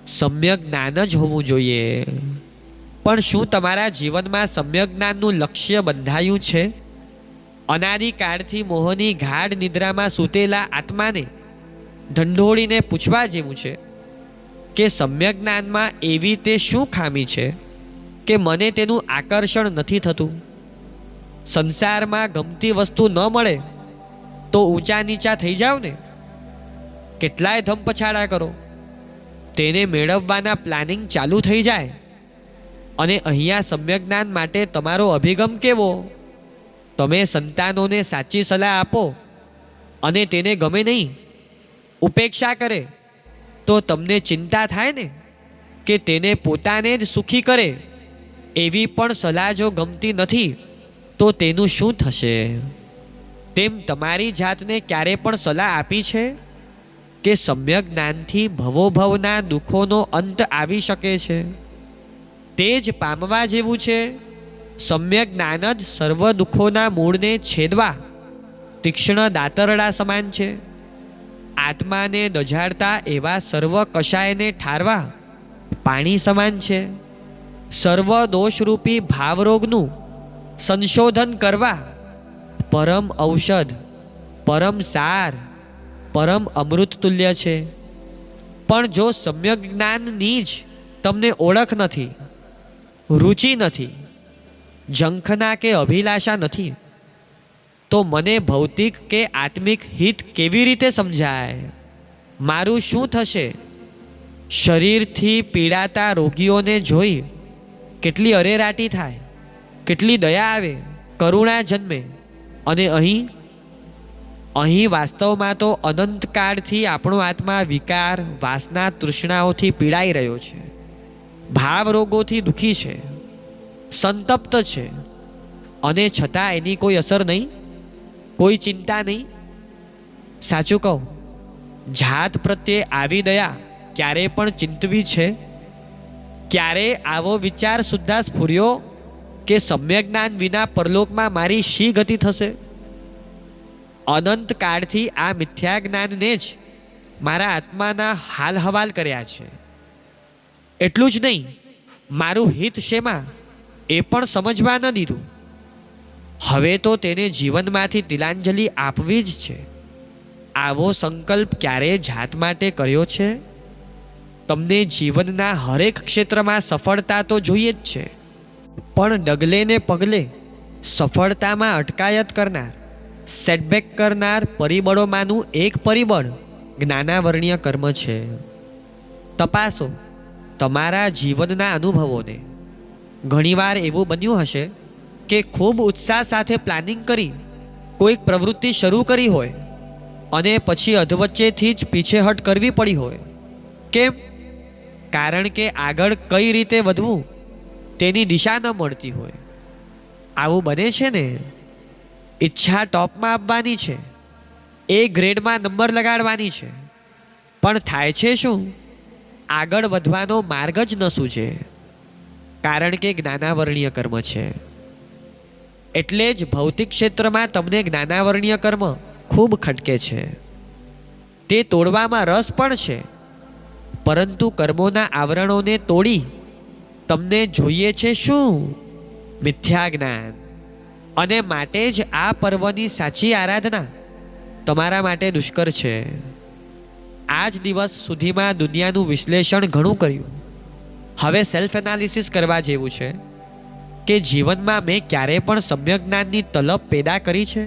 સમ્યક જ્ઞાન જ હોવું જોઈએ. પણ શું તમારા જીવનમાં સમ્યક જ્ઞાનનું લક્ષ્ય બંધાયું છે? અનાદિકાળથી મોહની ગાઢ નિદ્રામાં સૂતેલા આત્માને ઢંઢોળીને પૂછવા જેવું છે કે સમ્યક જ્ઞાનમાં એવી તે શું ખામી છે કે મને તેનું આકર્ષણ નથી થતું? સંસારમાં ગમતી વસ્તુ ન મળે તો ઊંચા નીચા થઈ જાવ ને. કેટલાય ધમપછાડા કરો, તેને મેળવવાના પ્લાનિંગ ચાલુ થઈ જાય. અને અહીંયા સમ્યક જ્ઞાન માટે તમારો અભિગમ કેવો? તમે સંતાનોને સાચી સલાહ આપો અને તેને ગમે નહીં, ઉપેક્ષા કરે, તો તમને ચિંતા થાય ને કે તેને પોતાને જ સુખી કરે. એવી પણ સલાહ જો ગમતી નથી તો તેનું શું થશે? તેમ તમારી જાતને ક્યારે પણ સલાહ આપી છે કે સમ્યક જ્ઞાનથી ભવોભવના દુઃખોનો અંત આવી શકે છે? તે જ પામવા જેવું છે. સમ્યક જ્ઞાન જ સર્વ દુઃખોના મૂળને છેદવા તીક્ષ્ણ દાતરડા સમાન છે. આત્માને દજાડતા એવા સર્વ કષાયને ઠારવા પાણી સમાન છે. સર્વ દોષરૂપી ભાવરોગનું સંશોધન કરવા પરમ ઔષધ, પરમ સાર, પરમ અમૃત તુલ્ય છે. પણ જો સમ્યક જ્ઞાનની જ તમને ઓળખ નથી, રુચિ નથી, ઝંખના કે અભિલાષા નથી, તો મને ભૌતિક કે આત્મિક હિત કેવી રીતે સમજાય? મારું શું થશે? શરીરથી પીડાતા રોગીઓને જોઈ કેટલી અરેરાટી થાય, કેટલી દયા આવે, કરુણા જન્મે. અને અહીં વાસ્તવમાં તો અનંતકાળથી આપણો આત્મા વિકાર, વાસના, તૃષ્ણાઓથી પીડાઈ રહ્યો છે. ભાવ રોગોથી દુઃખી છે, સંતપ્ત છે, અને છતાં એની કોઈ અસર નહીં, કોઈ ચિંતા નહીં. સાચું કહું, જાત પ્રત્યે આવી દયા ક્યારે પણ ચિંતવી છે? ક્યારે આવો વિચાર સુદ્ધા સ્ફુર્યો કે સમ્યક જ્ઞાન વિના પરલોકમાં મારી શી ગતિ થશે? અનંતકાળથી આ મિથ્યા જ્ઞાનને જ મારા આત્માના હાલ હવાલ કર્યા છે. એટલું જ નહીં, મારું હિત શેમાં એ પણ સમજવા ન દીધું. હવે તો તેને જીવનમાંથી તિલાંજલિ આપવી જ છે. આવો સંકલ્પ ક્યારે જાત માટે કર્યો છે? તમને જીવનના હરેક ક્ષેત્રમાં સફળતા તો જોઈએ જ છે, પણ ડગલે ને પગલે સફળતામાં અટકાયત કરનાર, સેટબેક કરનાર પરિબળોમાંનું એક પરિબળ જ્ઞાનાવર્ણ્ય કર્મ છે. તપાસો તમારા જીવનના અનુભવોને. ઘણીવાર એવું બન્યું હશે કે ખૂબ ઉત્સાહ સાથે પ્લાનિંગ કરી કોઈક પ્રવૃત્તિ શરૂ કરી હોય અને પછી અધવચ્ચેથી જ પીછેહટ કરવી પડી હોય. કેમ? કારણ કે આગળ કઈ રીતે વધવું તેની દિશા ન મળતી હોય. આવું બને છે ને? ઈચ્છા ટોપમાં આવવાની છે, એ ગ્રેડમાં નંબર લગાડવાની છે, પણ થાય છે શું? આગળ વધવાનો માર્ગ જ ન સૂઝે, કારણ કે જ્ઞાનાવરણીય કર્મ છે. એટલે જ ભૌતિક ક્ષેત્રમાં તમને જ્ઞાનાવરણીય કર્મ ખૂબ ખટકે છે. તે તોડવામાં રસ પણ છે, પરંતુ કર્મોના આવરણોને તોડી તમને જોઈએ છે શું? મિથ્યા જ્ઞાન. અને માટે જ આ પર્વની સાચી આરાધના તમારા માટે દુષ્કર છે. આજ દિવસ સુધીમાં દુનિયાનું વિશ્લેષણ ઘણું કર્યું. હવે સેલ્ફ એનાલિસિસ કરવા જેવું છે કે જીવનમાં મેં ક્યારે પણ સમ્યક જ્ઞાનની તલબ પેદા કરી છે?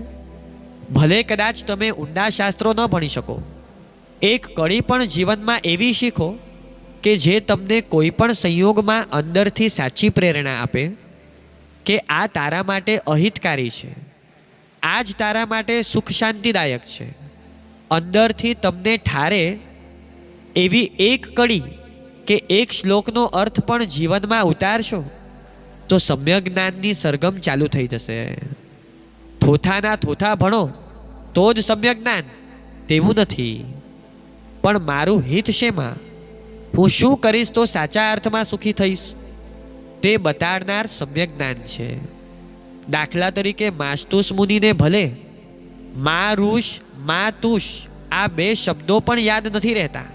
ભલે કદાચ તમે ઊંડા શાસ્ત્રો ન ભણી શકો, એક કડી પણ જીવનમાં એવી શીખો કે જે તમને કોઈ પણ સંયોગમાં અંદરથી સાચી પ્રેરણા આપે કે આ તારા માટે અહિતકારી છે, આ જ તારા માટે સુખ શાંતિદાયક છે. અંદરથી તમને ઠારે એવી એક કડી કે એક શ્લોકનો અર્થ પણ જીવનમાં ઉતારશો તો સમ્યક જ્ઞાનની સરગમ ચાલુ થઈ જશે. થોથાના થોથા ભણો તો જ સમ્યક જ્ઞાન તેવું નથી. પણ મારું હિત શેમાં? હું શું કરીશ તો સાચા અર્થમાં સુખી થઈશ? તે બતાડનાર સમ્યક જ્ઞાન છે. દાખલા તરીકે માસ્તુસ મુનિને ભલે મા ઋષ મા તુષ આ બે શબ્દો પણ યાદ નથી રહેતા,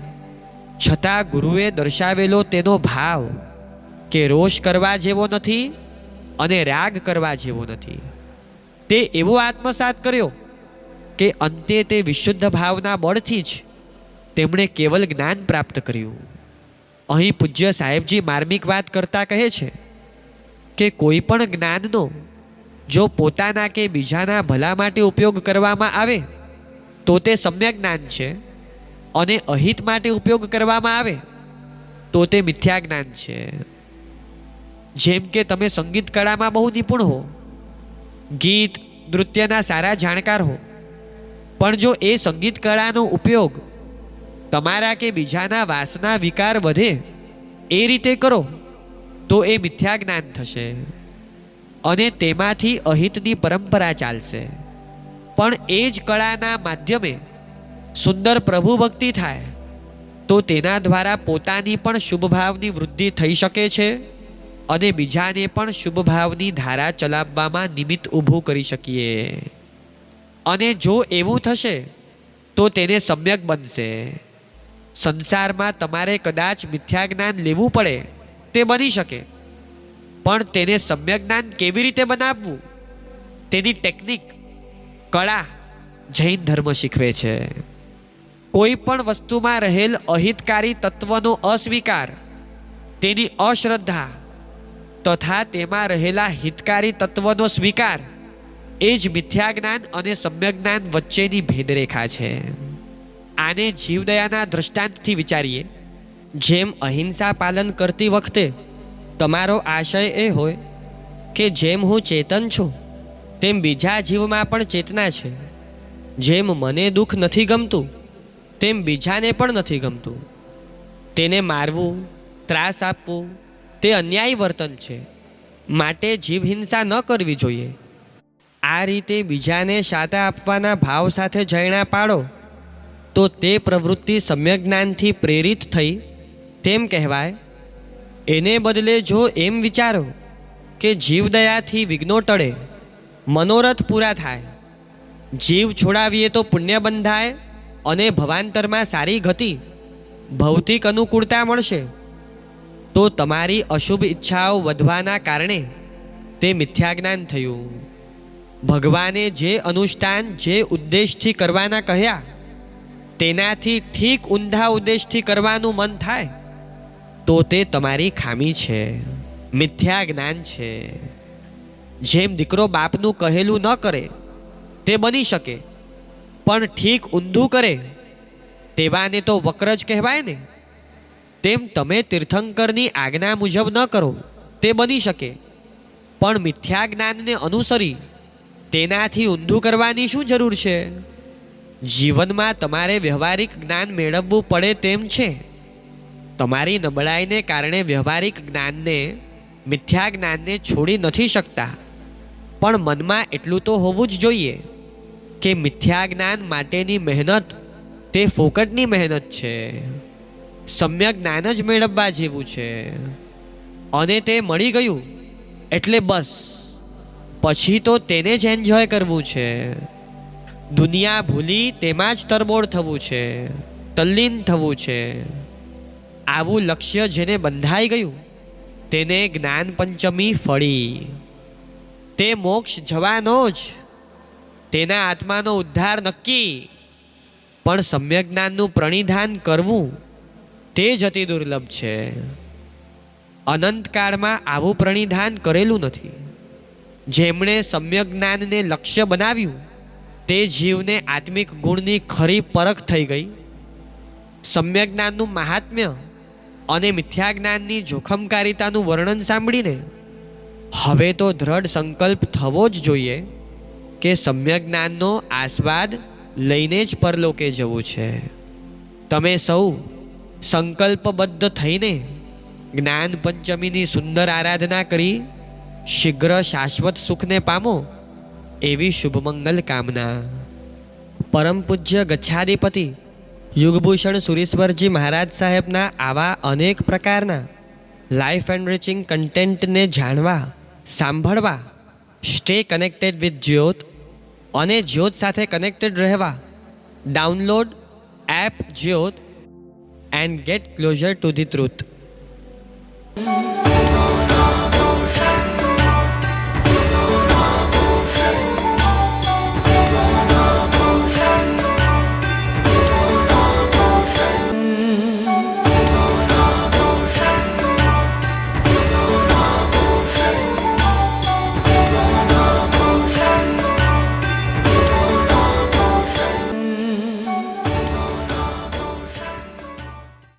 છતાં ગુરુએ દર્શાવેલો તેનો ભાવ કે રોષ કરવા જેવો નથી અને રાગ કરવા જેવો નથી, તે એવો આત્મસાત કર્યો કે અંતે તે વિશુદ્ધ ભાવના બળથી જ તેમણે કેવલ જ્ઞાન પ્રાપ્ત કર્યું. અહીં પૂજ્ય સાહેબજી માર્મિક વાત કરતા કહે છે કે કોઈ પણ જ્ઞાનનો જો પોતાના કે બીજાના ભલા માટે ઉપયોગ કરવામાં આવે તો તે સમ્યક જ્ઞાન છે, અને અહિત માટે ઉપયોગ કરવામાં આવે તો તે મિથ્યા જ્ઞાન છે. જેમ કે તમે સંગીત કળામાં બહુ નિપુણ હો, ગીત નૃત્યના સારા જાણકાર હો, પણ જો એ સંગીત કળાનો ઉપયોગ તમારા કે બીજાના વાસના વિકાર વધે એ રીતે કરો તો એ મિથ્યા જ્ઞાન થશે અને તેમાંથી અહિતની પરંપરા ચાલશે. પણ એ જ કળાના માધ્યમે સુંદર પ્રભુ ભક્તિ થાય તો તેના દ્વારા પોતાની પણ શુભભાવની વૃદ્ધિ થઈ શકે છે અને બીજાને પણ શુભભાવની ધારા ચલાવવામાં નિમિત્ત ઊભું કરી શકીએ. અને જો એવું થશે તો તેને સમ્યક બનશે. સંસારમાં તમારે કદાચ મિથ્યા જ્ઞાન લેવું પડે, તે બની શકે, પણ તેને સમ્યક જ્ઞાન કેવી રીતે બનાવવું તેની ટેકનિક કળા જૈન ધર્મ શીખવે છે. કોઈ પણ વસ્તુમાં રહેલ અહિતકારી તત્વનો અસ્વીકાર, તેની અશ્રદ્ધા તથા તેમાં રહેલા હિતકારી તત્વનો સ્વીકાર એ જ મિથ્યા જ્ઞાન અને સમ્યક જ્ઞાન વચ્ચેની ભેદરેખા છે. આને જીવદયાના દૃષ્ટાંતથી વિચારીએ. જેમ અહિંસા પાલન કરતી વખતે તમારો આશય એ હોય કે જેમ હું ચેતન છું તેમ બીજા જીવમાં પણ ચેતના છે, જેમ મને દુઃખ નથી ગમતું તેમ બીજાને પણ નથી ગમતું, તેને મારવું ત્રાસ આપવું તે અન્યાયી વર્તન છે, માટે જીવહિંસા ન કરવી જોઈએ. આ રીતે બીજાને શાતા આપવાના ભાવ સાથે જયણા પાડો તો તે પ્રવૃત્તિ સમ્યક જ્ઞાનથી પ્રેરિત થઈ તેમ કહેવાય. એને બદલે જો એમ વિચારો કે જીવદયાથી વિઘ્નો ટળે, મનોરથ પૂરા થાય, જીવ છોડાવીએ તો પુણ્ય બંધાય અને ભવાંતરમાં સારી ગતિ ભૌતિક અનુકૂળતા મળશે, તો તમારી અશુભ ઈચ્છાઓ વધવાના કારણે તે મિથ્યા જ્ઞાન થયું. ભગવાને જે અનુષ્ઠાન જે ઉદ્દેશથી કરવાના કહ્યા તેનાથી ઠીક ઊંધા ઉદ્દેશથી કરવાનું મન થાય તો તે તમારી ખામી છે, મિથ્યા જ્ઞાન છે. જેમ દીકરો બાપનું કહેલું ન કરે તે બની શકે, પણ ઠીક ઊંધું કરે તેવાને તો વક્ર જ કહેવાય ને. તેમ તમે તીર્થંકરની આજ્ઞા મુજબ ન કરો તે બની શકે, પણ મિથ્યા જ્ઞાનને અનુસરી તેનાથી ઊંધું કરવાની શું જરૂર છે? જીવનમાં તમારે વ્યવહારિક જ્ઞાન મેળવવું પડે તેમ છે. તમારી નબળાઈને કારણે વ્યવહારિક જ્ઞાનને મિથ્યા જ્ઞાનને છોડી નથી શકતા, પણ મનમાં એટલું તો હોવું જ જોઈએ કે મિથ્યા જ્ઞાન માટેની મહેનત તે ફોકટની મહેનત છે, સમ્યક જ્ઞાન જ મેળવવા જેવું છે. અને તે મળી ગયું એટલે બસ પછી તો તેને જ એન્જોય કરવું છે. દુનિયા ભૂલી તેમાં જ તરબોળ થવું છે, તલ્લીન થવું છે. આવું લક્ષ્ય જેને બંધાઈ ગયું તેને જ્ઞાન પંચમી ફળી. તે મોક્ષ જવાનો જ, તેના આત્માનો ઉદ્ધાર નક્કી. પણ સમ્યક જ્ઞાનનું પ્રણિધાન કરવું તે જ અતિ દુર્લભ છે. અનંતકાળમાં આવું પ્રણિધાન કરેલું નથી. જેમણે સમ્યક જ્ઞાનને લક્ષ્ય બનાવ્યું તે જીવને આત્મિક ગુણની ખરી પરખ થઈ ગઈ. સમ્યક જ્ઞાનનું મહાત્મ્ય અને મિથ્યા જ્ઞાનની જોખમકારિતાનું વર્ણન સાંભળીને હવે તો દ્રઢ સંકલ્પ થવો જ જોઈએ કે સમ્યક જ્ઞાનનો આસ્વાદ લઈને જ પરલોકે જવું છે. તમે સૌ સંકલ્પબદ્ધ થઈને જ્ઞાન પંચમીની સુંદર આરાધના કરી શીઘ્ર શાશ્વત સુખને પામો એવી શુભમંગલ કામના. પરમ પૂજ્ય ગચ્છાધિપતિ યુગભૂષણ સુરીશ્વરજી મહારાજ સાહેબના આવા અનેક પ્રકારના લાઈફ એનરિચિંગ કન્ટેન્ટને જાણવા, સાંભળવા સ્ટે કનેક્ટેડ વિથ જ્યોત અને જ્યોત સાથે કનેક્ટેડ રહેવા ડાઉનલોડ એપ જ્યોત and gate closure to the truth.